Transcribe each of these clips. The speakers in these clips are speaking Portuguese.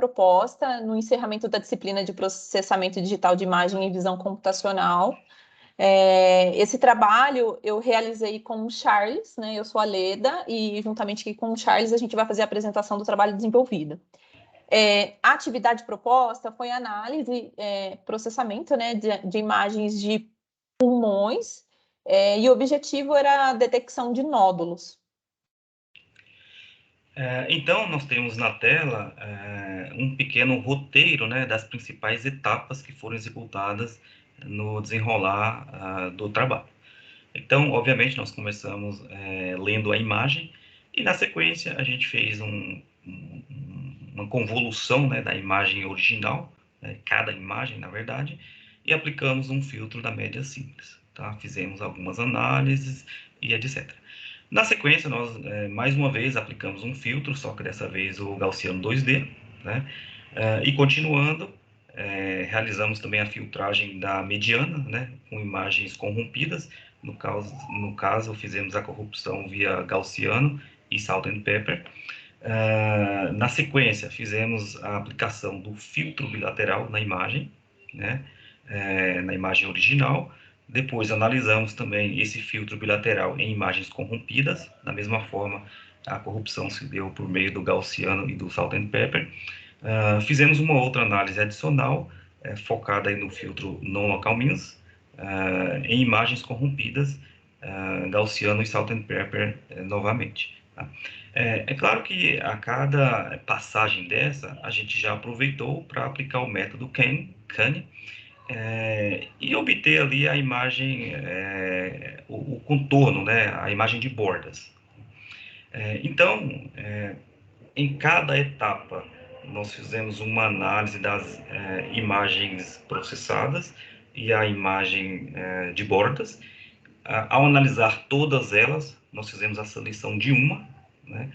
proposta no encerramento da disciplina de processamento digital de imagem e visão computacional. Esse trabalho eu realizei com o Charles, né? Eu sou a Leda, e juntamente aqui com o Charles a gente vai fazer a apresentação do trabalho desenvolvido. A atividade proposta foi análise, processamento, né, de imagens de pulmões, e o objetivo era a detecção de nódulos. Então, nós temos na tela um pequeno roteiro, né, das principais etapas que foram executadas no desenrolar do trabalho. Então, obviamente, nós começamos lendo a imagem e, na sequência, a gente fez uma convolução, né, da imagem original, né, cada imagem, na verdade, e aplicamos um filtro da média simples. Tá? Fizemos algumas análises e etc. Na sequência, nós, mais uma vez, aplicamos um filtro, só que dessa vez o Gaussiano 2D, né? E continuando, realizamos também a filtragem da mediana, né? Com imagens corrompidas. No caso, fizemos a corrupção via Gaussiano e Salt and Pepper. Na sequência, fizemos a aplicação do filtro bilateral na imagem, né? Na imagem original. Depois analisamos também esse filtro bilateral em imagens corrompidas. Da mesma forma, a corrupção se deu por meio do Gaussiano e do Salt and Pepper. Fizemos uma outra análise adicional, focada aí no filtro non-local means, em imagens corrompidas, Gaussiano e Salt and Pepper novamente. Tá? É claro que a cada passagem dessa, a gente já aproveitou para aplicar o método Kane, e obter ali a imagem, o contorno, né, a imagem de bordas. Então, em cada etapa, nós fizemos uma análise das imagens processadas e a imagem de bordas. Ao analisar todas elas, nós fizemos a seleção de né,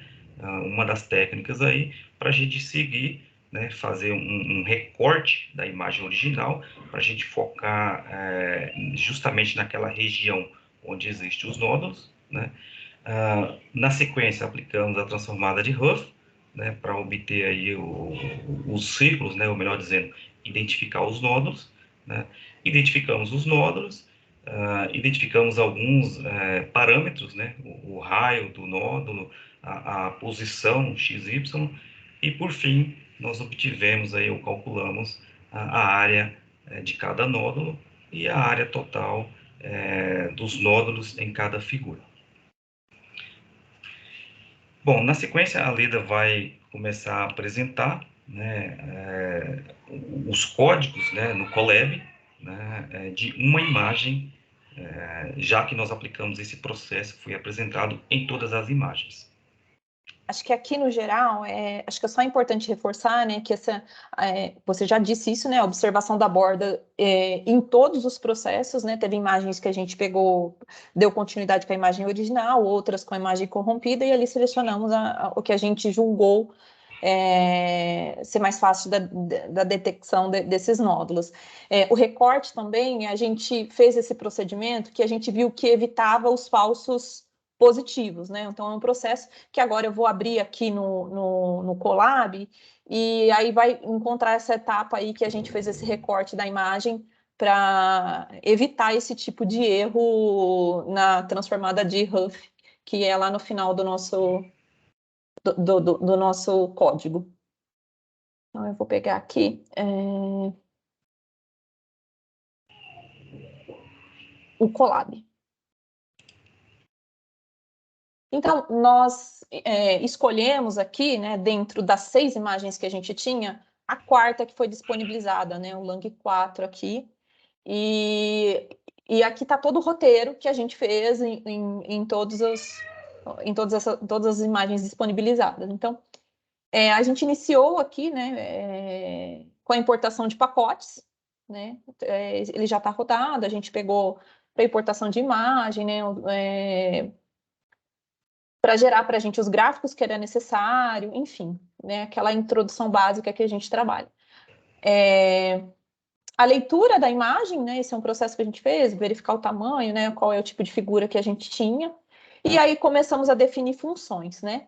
uma das técnicas aí, para a gente seguir, né, fazer um recorte da imagem original, para a gente focar justamente naquela região onde existem os nódulos, né? Na sequência, aplicamos a transformada de Huff, né, para obter aí os círculos, né, ou melhor dizendo, identificar os nódulos, né? Identificamos os nódulos, identificamos alguns parâmetros, né, o raio do nódulo, a posição XY, e por fim, nós obtivemos aí, ou calculamos, a área de cada nódulo e a área total dos nódulos em cada figura. Bom, na sequência, a Leda vai começar a apresentar, né, os códigos, né, no Colab, né, de uma imagem, já que nós aplicamos esse processo, foi apresentado em todas as imagens. Acho que aqui, no geral, acho que é só importante reforçar, né, que você já disse isso, né, a observação da borda em todos os processos, né, teve imagens que a gente pegou, deu continuidade com a imagem original, outras com a imagem corrompida, e ali selecionamos o que a gente julgou ser mais fácil da detecção desses nódulos. O recorte também, a gente fez esse procedimento que a gente viu que evitava os falsos positivos, né? Então, é um processo que agora eu vou abrir aqui no Colab, e aí vai encontrar essa etapa aí que a gente fez esse recorte da imagem para evitar esse tipo de erro na transformada de Huff, que é lá no final do nosso código. Então, eu vou pegar aqui o Colab. Então, nós escolhemos aqui, né, dentro das 6 imagens que a gente tinha, a quarta que foi disponibilizada, né, o Lang 4 aqui, e aqui está todo o roteiro que a gente fez em todas as imagens disponibilizadas. Então, a gente iniciou aqui, né, com a importação de pacotes, né, ele já está rodado, a gente pegou para importação de imagem, né, para gerar para a gente os gráficos que era necessário, enfim, né, aquela introdução básica que a gente trabalha. A leitura da imagem, né, esse é um processo que a gente fez, verificar o tamanho, né, qual é o tipo de figura que a gente tinha, e aí começamos a definir funções, né.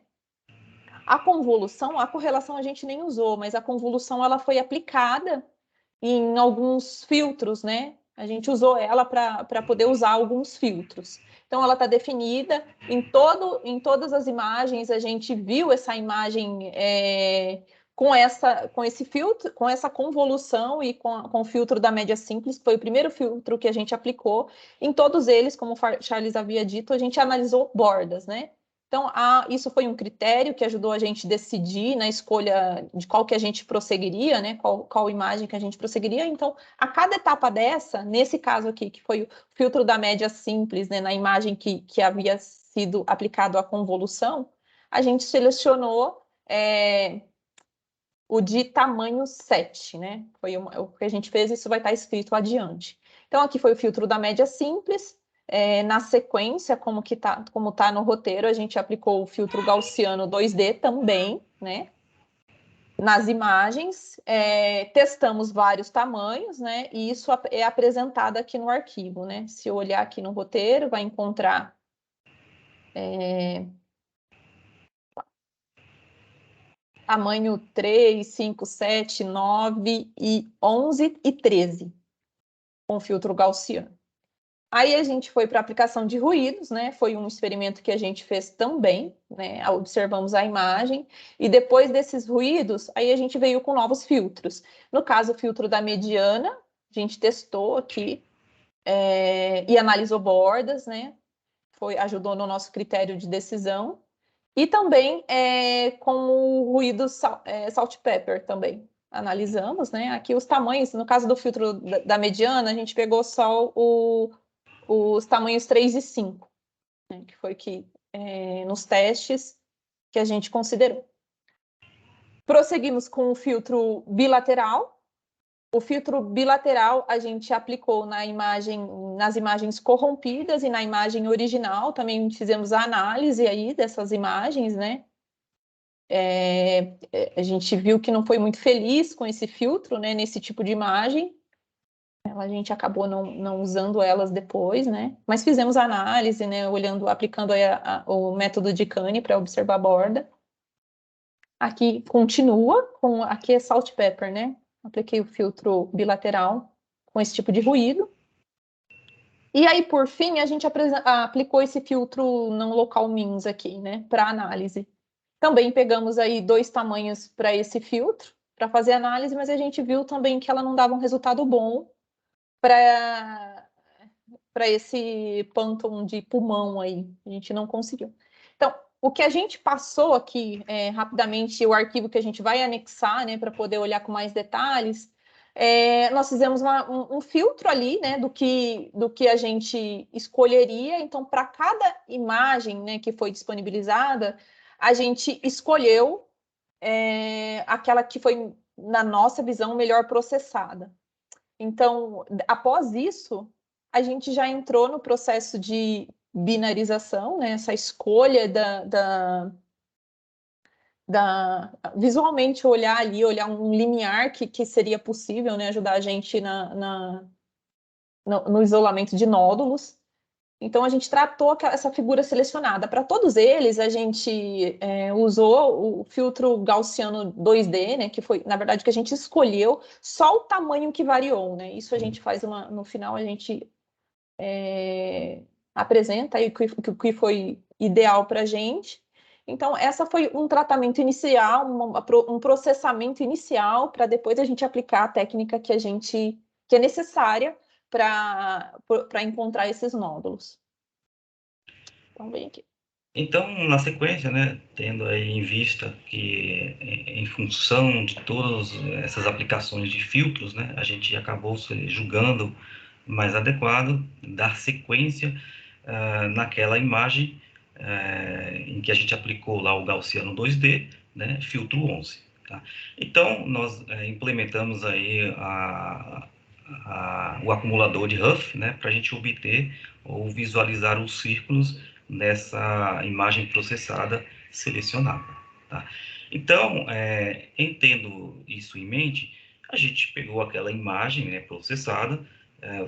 A convolução, a correlação a gente nem usou, mas a convolução ela foi aplicada em alguns filtros, né? A gente usou ela para poder usar alguns filtros. Então, ela está definida em todas as imagens, a gente viu essa imagem com esse filtro, com essa convolução e com o filtro da média simples, que foi o primeiro filtro que a gente aplicou. Em todos eles, como o Charles havia dito, a gente analisou bordas, né? Então, isso foi um critério que ajudou a gente a decidir na escolha de qual que a gente prosseguiria, né? Qual imagem que a gente prosseguiria. Então, a cada etapa dessa, nesse caso aqui, que foi o filtro da média simples, né? Na imagem que havia sido aplicado a convolução, a gente selecionou o de tamanho 7, né? Foi o que a gente fez, isso vai estar escrito adiante. Então, aqui foi o filtro da média simples. Na sequência, como tá no roteiro, a gente aplicou o filtro gaussiano 2D também, né? Nas imagens, testamos vários tamanhos, né? E isso é apresentado aqui no arquivo, né? Se eu olhar aqui no roteiro, vai encontrar tamanho 3, 5, 7, 9, 11 e 13, com filtro gaussiano. Aí a gente foi para a aplicação de ruídos, né? Foi um experimento que a gente fez também, né? Observamos a imagem e depois desses ruídos, aí a gente veio com novos filtros. No caso, o filtro da mediana, a gente testou aqui e analisou bordas, né? Ajudou no nosso critério de decisão. E também com o ruído salt pepper também. Analisamos, né? Aqui os tamanhos, no caso do filtro da mediana, a gente pegou só os tamanhos 3 e 5, né, que foi nos testes que a gente considerou. Prosseguimos com o filtro bilateral. O filtro bilateral a gente aplicou nas imagens corrompidas e na imagem original. Também fizemos a análise aí dessas imagens, né? A gente viu que não foi muito feliz com esse filtro, né? Nesse tipo de imagem. A gente acabou não usando elas depois, né? Mas fizemos a análise, né? Aplicando o método de Cane para observar a borda. Aqui continua, aqui é salt pepper, né? Apliquei o filtro bilateral com esse tipo de ruído. E aí, por fim, a gente aplicou esse filtro não local means aqui, né? Para análise. Também pegamos aí 2 tamanhos para esse filtro, para fazer análise, mas a gente viu também que ela não dava um resultado bom para esse pântano de pulmão aí. A gente não conseguiu. Então, o que a gente passou aqui rapidamente, o arquivo que a gente vai anexar, né, para poder olhar com mais detalhes, nós fizemos um filtro ali, né, do que a gente escolheria. Então, para cada imagem, né, que foi disponibilizada, a gente escolheu aquela que foi, na nossa visão, melhor processada. Então, após isso, a gente já entrou no processo de binarização, né? Essa escolha visualmente olhar ali, olhar um limiar que seria possível, né? Ajudar a gente no isolamento de nódulos. Então, a gente tratou essa figura selecionada. Para todos eles, a gente usou o filtro gaussiano 2D, né, que foi, na verdade, que a gente escolheu, só o tamanho que variou, né? Isso a gente faz no final, a gente apresenta aí o que foi ideal para a gente. Então, essa foi um tratamento inicial, um processamento inicial, para depois a gente aplicar a técnica que é necessária para encontrar esses nódulos. Então, bem aqui. Então, na sequência, né, tendo aí em vista que, em função de todas essas aplicações de filtros, né, a gente acabou julgando mais adequado dar sequência naquela imagem em que a gente aplicou lá o Gaussiano 2D, né, filtro 11. Tá? Então, nós implementamos aí o acumulador de Huff, né, para a gente obter ou visualizar os círculos nessa imagem processada selecionada. Tá? Então, tendo isso em mente, a gente pegou aquela imagem, né, processada,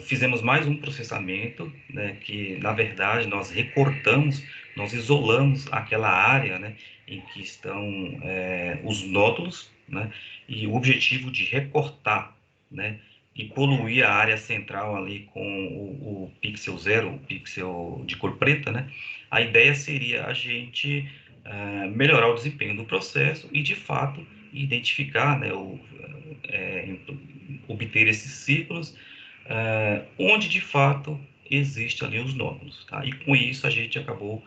fizemos mais um processamento, né, que, na verdade, nós recortamos nós isolamos aquela área, né, em que estão os nódulos, né, e o objetivo de recortar, né, e poluir a área central ali com o pixel zero, o pixel de cor preta, né, a ideia seria a gente melhorar o desempenho do processo e, de fato, identificar, né, obter esses ciclos onde, de fato, existe ali os nódulos, tá? E com isso a gente acabou,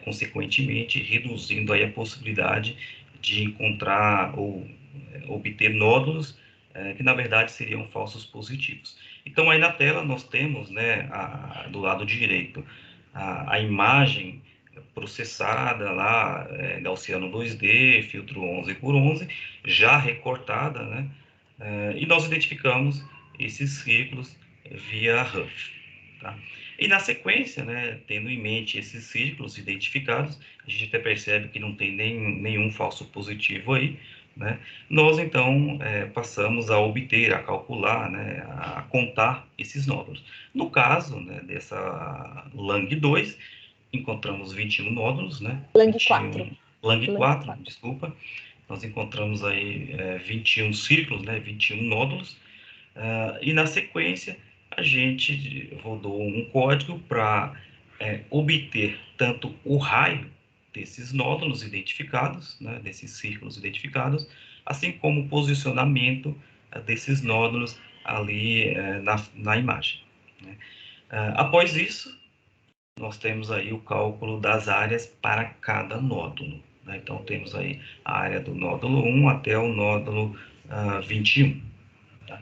consequentemente, reduzindo aí a possibilidade de encontrar ou obter nódulos que, na verdade, seriam falsos positivos. Então, aí na tela nós temos, né, do lado direito, a imagem processada lá, Gaussiano 2D, filtro 11 por 11, já recortada, né? E nós identificamos esses círculos via RUF. Tá? E na sequência, né, tendo em mente esses círculos identificados, a gente até percebe que não tem nenhum falso positivo aí, né? Nós então passamos a obter, a calcular, né, a contar esses nódulos. No caso, né, dessa Lang 2, encontramos 21 nódulos, né? Lang 4. 21, Lang Lang 4, 4. desculpa. Nós encontramos aí 21 círculos, né? 21 nódulos. E na sequência, a gente rodou um código para obter tanto o raio desses nódulos identificados, né? Desses círculos identificados, assim como o posicionamento desses nódulos ali na imagem, né? Após isso, nós temos aí o cálculo das áreas para cada nódulo, né? Então, temos aí a área do nódulo 1 até o nódulo 21. Tá?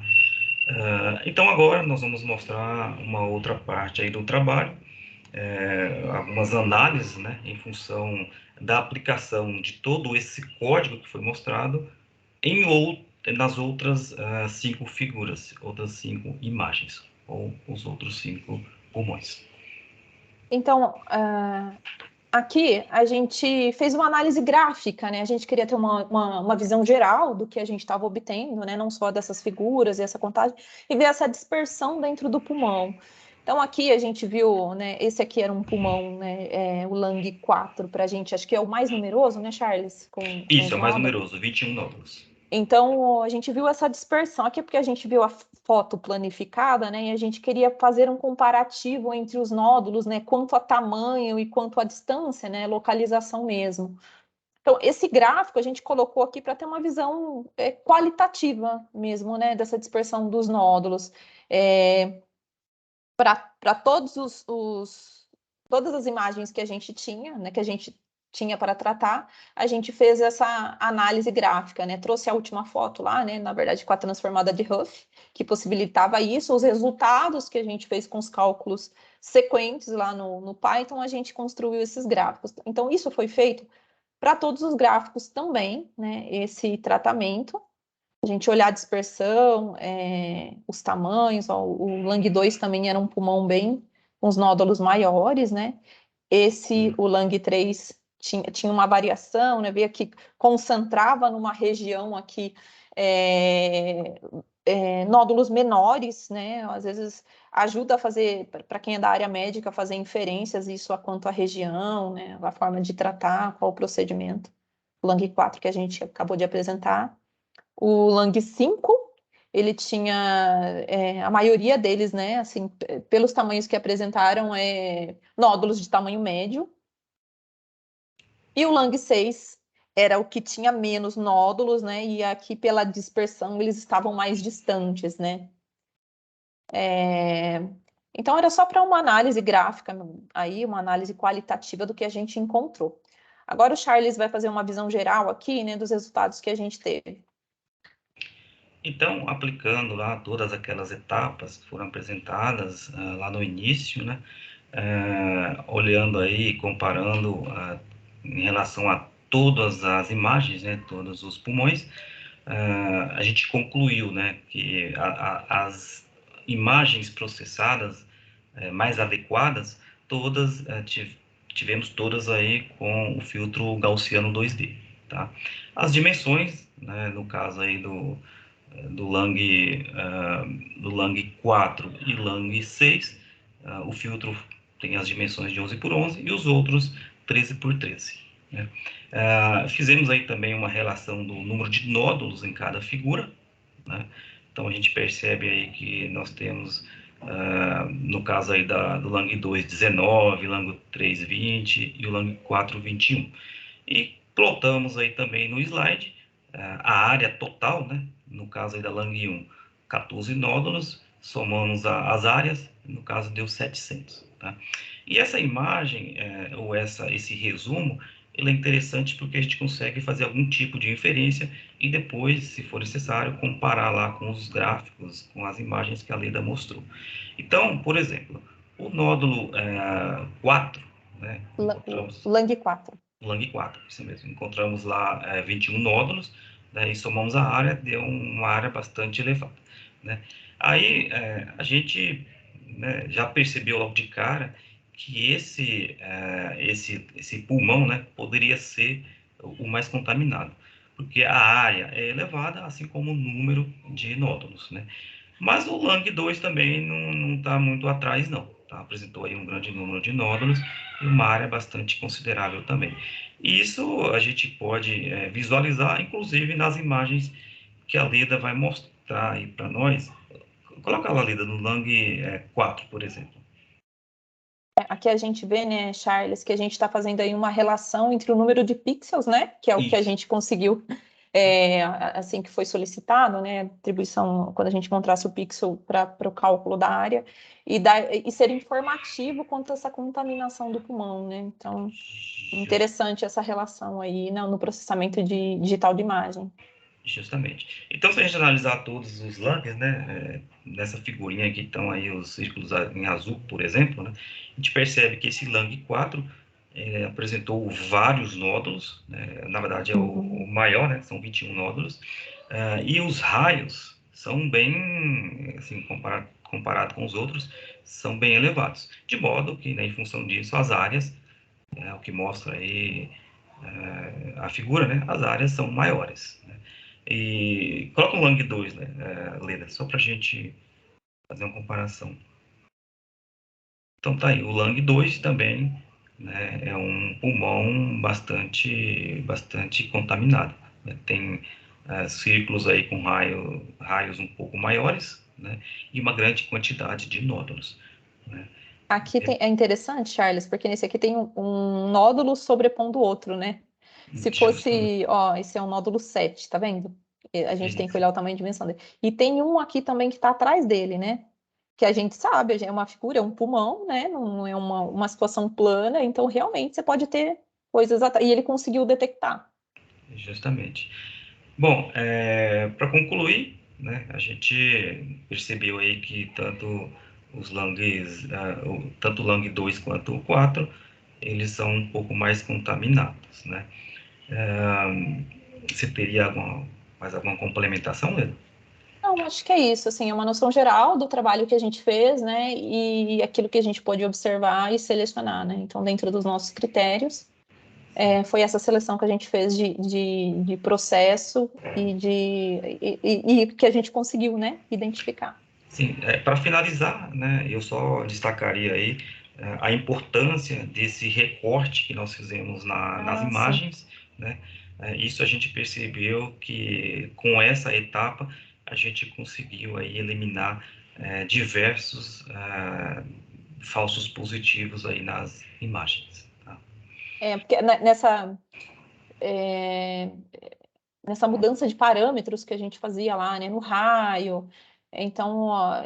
Então, agora nós vamos mostrar uma outra parte aí do trabalho, algumas análises, né, em função da aplicação de todo esse código que foi mostrado nas outras 5 figuras, outras 5 imagens, ou os outros 5 pulmões. Então, aqui a gente fez uma análise gráfica, né? A gente queria ter uma visão geral do que a gente estava obtendo, né? Não só dessas figuras e essa contagem, e ver essa dispersão dentro do pulmão. Então, aqui a gente viu, né? Esse aqui era um pulmão, né? O Lang 4 para a gente, acho que é o mais numeroso, né, Charles? Com Isso, os é o mais nódulos. numeroso, 21 nódulos. Então, a gente viu essa dispersão aqui porque a gente viu a foto planificada, né? E a gente queria fazer um comparativo entre os nódulos, né? Quanto a tamanho e quanto a distância, né? Localização mesmo. Então, esse gráfico a gente colocou aqui para ter uma visão qualitativa mesmo, né? Dessa dispersão dos nódulos. Para todas as imagens que a gente tinha, né? Que a gente tinha para tratar, a gente fez essa análise gráfica, né? Trouxe a última foto lá, né? Na verdade, com a transformada de Huff, que possibilitava isso, os resultados que a gente fez com os cálculos sequentes lá no Python, a gente construiu esses gráficos. Então, isso foi feito para todos os gráficos também, né? Esse tratamento. A gente olhar a dispersão, os tamanhos, ó, o Lang 2 também era um pulmão bem, com os nódulos maiores, né? O Lang 3 tinha uma variação, né? Via que concentrava numa região aqui nódulos menores, né? Às vezes ajuda a fazer, para quem é da área médica, fazer inferências isso a quanto à região, né? A forma de tratar, qual o procedimento. O Lang 4 que a gente acabou de apresentar. O Lang 5, ele tinha, a maioria deles, né, assim, pelos tamanhos que apresentaram, nódulos de tamanho médio. E o Lang 6 era o que tinha menos nódulos, né, e aqui pela dispersão eles estavam mais distantes, né. Então era só para uma análise gráfica aí, uma análise qualitativa do que a gente encontrou. Agora o Charles vai fazer uma visão geral aqui, né, dos resultados que a gente teve. Então, aplicando lá todas aquelas etapas que foram apresentadas lá no início, né, olhando aí, comparando em relação a todas as imagens, né, todos os pulmões, a gente concluiu, né, que as imagens processadas mais adequadas, todas tivemos todas aí com o filtro Gaussiano 2D, tá? As dimensões, né, no caso aí do Lang 4 e Lang 6, o filtro tem as dimensões de 11 por 11 e os outros 13 por 13. Né? Fizemos aí também uma relação do número de nódulos em cada figura, né? Então a gente percebe aí que nós temos, no caso aí do Lang 2, 19, Lang 3, 20 e o Lang 4, 21. E plotamos aí também no slide a área total, né? No caso aí da Lang 1, 14 nódulos, somamos as áreas, no caso deu 700. Tá? E essa imagem, ou esse resumo, ele é interessante porque a gente consegue fazer algum tipo de inferência e depois, se for necessário, comparar lá com os gráficos, com as imagens que a Leda mostrou. Então, por exemplo, o nódulo 4, né, encontramos... Lang 4. Lang 4, isso mesmo. Encontramos lá 21 nódulos, né, e somamos a área, deu uma área bastante elevada. Né? Aí a gente, né, já percebeu logo de cara que esse pulmão, né, poderia ser o mais contaminado, porque a área é elevada, assim como o número de nódulos. Né? Mas o Lang 2 também não está muito atrás, não. Tá? Apresentou aí um grande número de nódulos e uma área bastante considerável também. E isso a gente pode visualizar, inclusive, nas imagens que a Leda vai mostrar aí para nós. Coloca lá, Leda, no Lang 4, por exemplo. Aqui a gente vê, né, Charles, que a gente está fazendo aí uma relação entre o número de pixels, né, que é o que a Isso. gente conseguiu assim que foi solicitado, né, atribuição, quando a gente encontrasse o pixel para o cálculo da área, e ser informativo quanto a essa contaminação do pulmão, né, então, interessante essa relação aí no processamento digital de imagem. Justamente. Então, se a gente analisar todos os Langs, né, nessa figurinha aqui estão aí os círculos em azul, por exemplo, né, a gente percebe que esse Lang 4 apresentou vários nódulos, né, na verdade é o maior, né, são 21 nódulos, e os raios são bem, assim, comparado com os outros, são bem elevados, de modo que, né, em função disso, as áreas, o que mostra aí a figura, né, as áreas são maiores, né. E coloca um Lang 2, né, Leda, só para a gente fazer uma comparação. Então tá aí, o Lang 2 também, né, é um pulmão bastante contaminado. Né? Tem círculos aí com raios um pouco maiores, né, e uma grande quantidade de nódulos. Né? Aqui é interessante, Charles, porque nesse aqui tem um nódulo sobrepondo o outro, né? Se fosse, ó, esse é o nódulo 7, tá vendo? A gente tem que olhar o tamanho e dimensão dele. E tem um aqui também que está atrás dele, né? Que a gente sabe, é uma figura, é um pulmão, né? Não é uma situação plana, então realmente você pode ter coisas atrás. E ele conseguiu detectar. Justamente. Bom, para concluir, né, a gente percebeu aí que tanto os Langs, tanto o Lang 2 quanto o 4, eles são um pouco mais contaminados, né? Você teria mais alguma complementação, Leda? Não, acho que é isso, assim, é uma noção geral do trabalho que a gente fez, né, e aquilo que a gente pôde observar e selecionar, né, então dentro dos nossos critérios, foi essa seleção que a gente fez de processo e que a gente conseguiu, né, identificar. Sim, para finalizar, né, eu só destacaria aí a importância desse recorte que nós fizemos nas Ah, sim. imagens, né? Isso a gente percebeu que com essa etapa a gente conseguiu aí eliminar diversos falsos positivos aí nas imagens. Tá? Porque é, nessa mudança de parâmetros que a gente fazia lá, né, no raio, então, ó,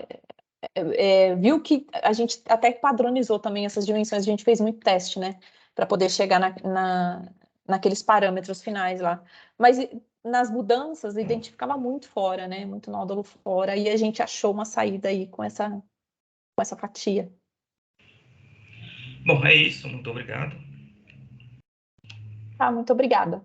viu que a gente até padronizou também essas dimensões, a gente fez muito teste, né, para poder chegar naqueles parâmetros finais lá. Mas nas mudanças, identificava muito fora, né, muito nódulo fora, e a gente achou uma saída aí com essa fatia. Bom, é isso, muito obrigado. Tá, muito obrigada.